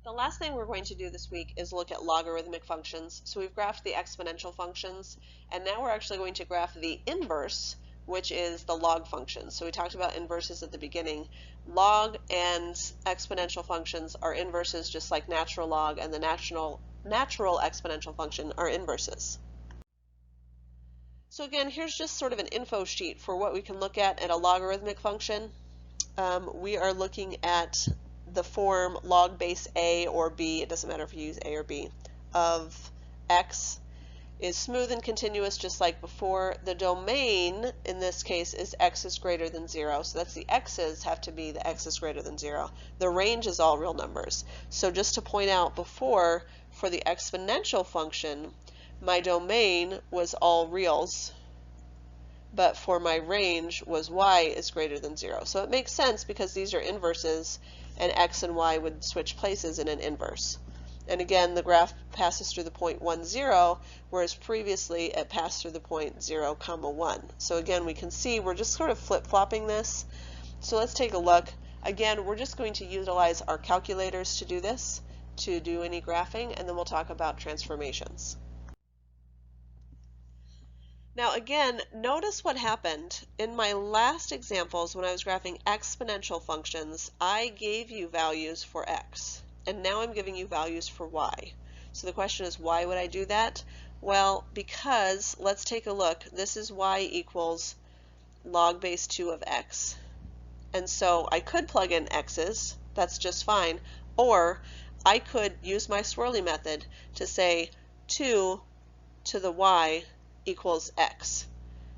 The last thing we're going to do this week is look at logarithmic functions. So we've graphed the exponential functions, and now we're actually going to graph the inverse, which is the log function. So we talked about inverses at the beginning. Log and exponential functions are inverses, just like natural log and the natural exponential function are inverses. So again, here's just sort of an info sheet for what we can look at a logarithmic function. We are looking at the form log base a or b, it doesn't matter if you use a or b, of x is smooth and continuous just like before. The domain in this case is x is greater than 0, so that's the x's have to be the x is greater than 0. The range is all real numbers. So just to point out before, for the exponential function, my domain was all reals, but for my range was y is greater than 0. So it makes sense because these are inverses and x and y would switch places in an inverse. And again, the graph passes through the point 1, 0, whereas previously it passed through the point 0, 1. So again, we can see we're just sort of flip-flopping this. So let's take a look. Again, we're just going to utilize our calculators to do this, to do any graphing, and then we'll talk about transformations. Now again, notice what happened. In my last examples, when I was graphing exponential functions, I gave you values for x, and now I'm giving you values for y. So the question is, why would I do that? Well, because, let's take a look. This is y equals log base 2 of x. And so I could plug in x's, that's just fine, or I could use my swirly method to say 2 to the y equals x,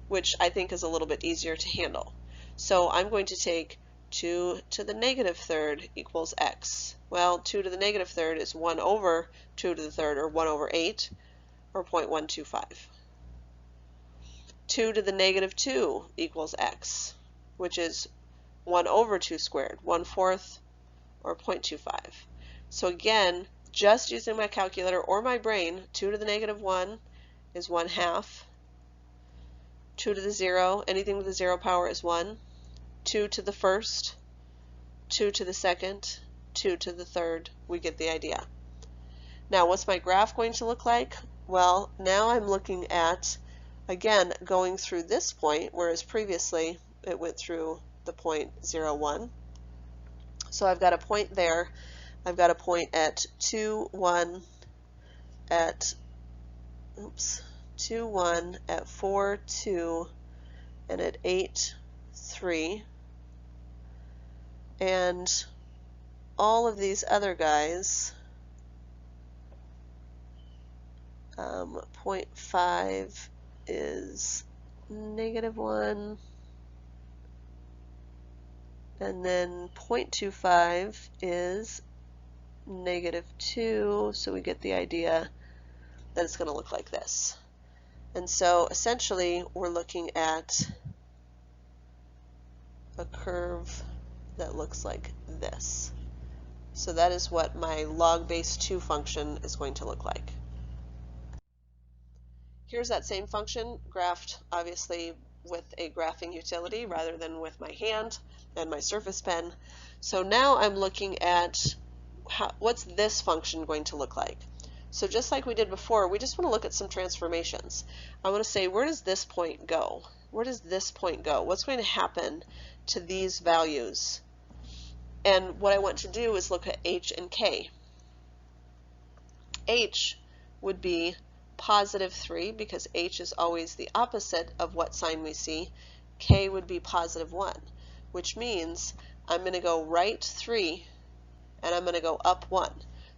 which I think is a little bit easier to handle. So I'm going to take 2 to the negative third equals x. Well, 2 to the negative third is 1 over 2 to the third, or 1 over 8, or 0.125. 2 to the negative 2 equals x, which is 1 over 2 squared, 1/4, or 0.25. So again, just using my calculator or my brain, 2 to the negative 1 is 1/2. 2 to the 0, anything with the 0 power is 1. 2 to the first, 2 to the second, 2 to the third. We get the idea. Now, what's my graph going to look like? Well, now I'm looking at, again, going through this point, whereas previously it went through the point 0, 1. So I've got a point there. I've got a point at 2, 1, at 2, 1, at 4, 2, and at 8, 3. And all of these other guys, 0.5 is negative 1, and then 0.25 is negative 2, so we get the idea that it's going to look like this. And so essentially we're looking at a curve that looks like this. So that is what my log base 2 function is going to look like. Here's that same function graphed obviously with a graphing utility rather than with my hand and my Surface Pen. So now I'm looking at what's this function going to look like. So just like we did before, we just want to look at some transformations. I want to say, where does this point go? Where does this point go? What's going to happen to these values? And what I want to do is look at h and k. H would be positive 3 because h is always the opposite of what sign we see. K would be positive 1, which means I'm going to go right 3 and I'm going to go up 1.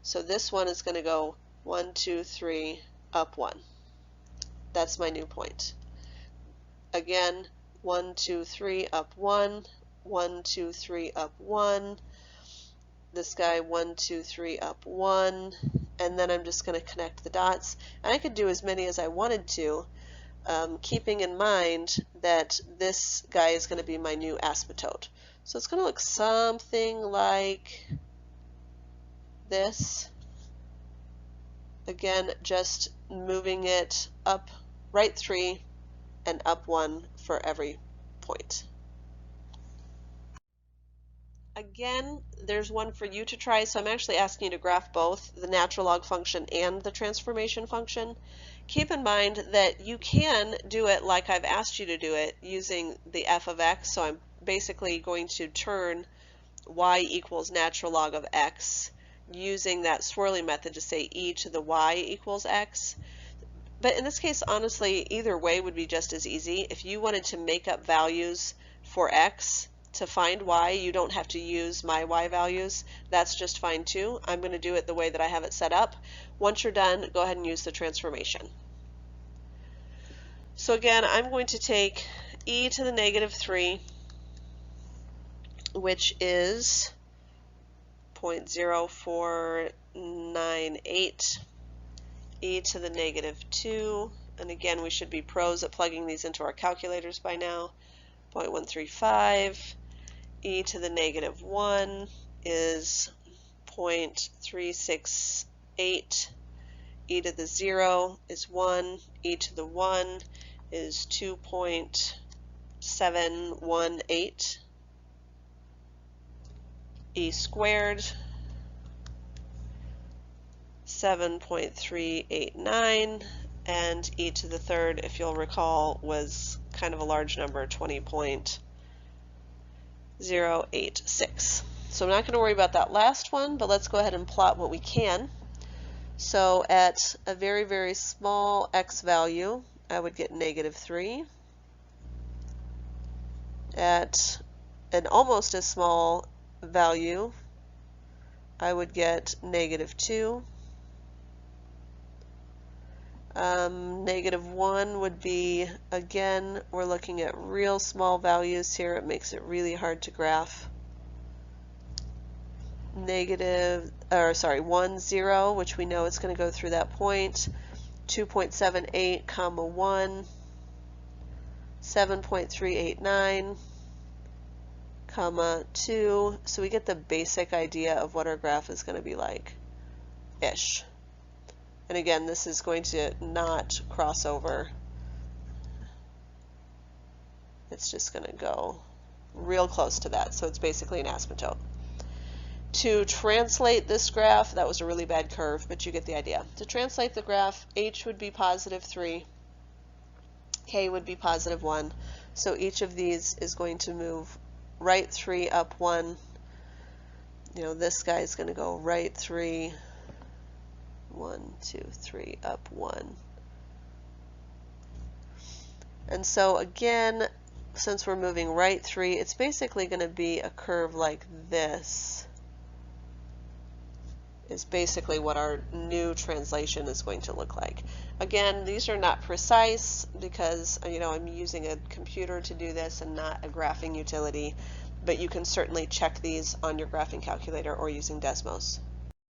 So this one is going to go 1, 2, 3, up 1. That's my new point. Again, 1, 2, 3, up 1, 1, 2, 3, up 1. This guy, 1, 2, 3, up 1. And then I'm just going to connect the dots. And I could do as many as I wanted to, keeping in mind that this guy is going to be my new asymptote. So it's going to look something like this. Again, just moving it up right 3 and up 1 for every point. Again, there's one for you to try, so I'm actually asking you to graph both the natural log function and the transformation function. Keep in mind that you can do it like I've asked you to do it using the f of x, so I'm basically going to turn y equals natural log of x using that swirling method to say e to the y equals x. But in this case, honestly, either way would be just as easy. If you wanted to make up values for x to find y, you don't have to use my y values. That's just fine too. I'm going to do it the way that I have it set up. Once you're done, go ahead and use the transformation. So again, I'm going to take e to the negative 3, which is 0.0498, e to the negative 2, and again we should be pros at plugging these into our calculators by now, 0.135, e to the negative 1 is 0.368, e to the 0 is 1, e to the 1 is 2.718, e squared 7.389, and e to the third, if you'll recall, was kind of a large number, 20.086. So I'm not going to worry about that last one, but let's go ahead and plot what we can. So at a very, very small x value, I would get negative 3. At an almost as small value, I would get negative 2. Negative 1 would be, again, we're looking at real small values here. It makes it really hard to graph. 1, 0, which we know it's going to go through that point. 2.78, comma 1, 7.389, comma 2. So we get the basic idea of what our graph is going to be like-ish. And again, this is going to not cross over. It's just going to go real close to that. So it's basically an asymptote. To translate this graph, that was a really bad curve, but you get the idea. To translate the graph, h would be positive 3, k would be positive 1. So each of these is going to move right 3, up 1. You know, this guy is going to go right 3, 1, 2, 3, up 1. And so again, since we're moving right 3, it's basically going to be a curve like this. Is basically what our new translation is going to look like. Again, these are not precise because, you know, I'm using a computer to do this and not a graphing utility, but you can certainly check these on your graphing calculator or using Desmos.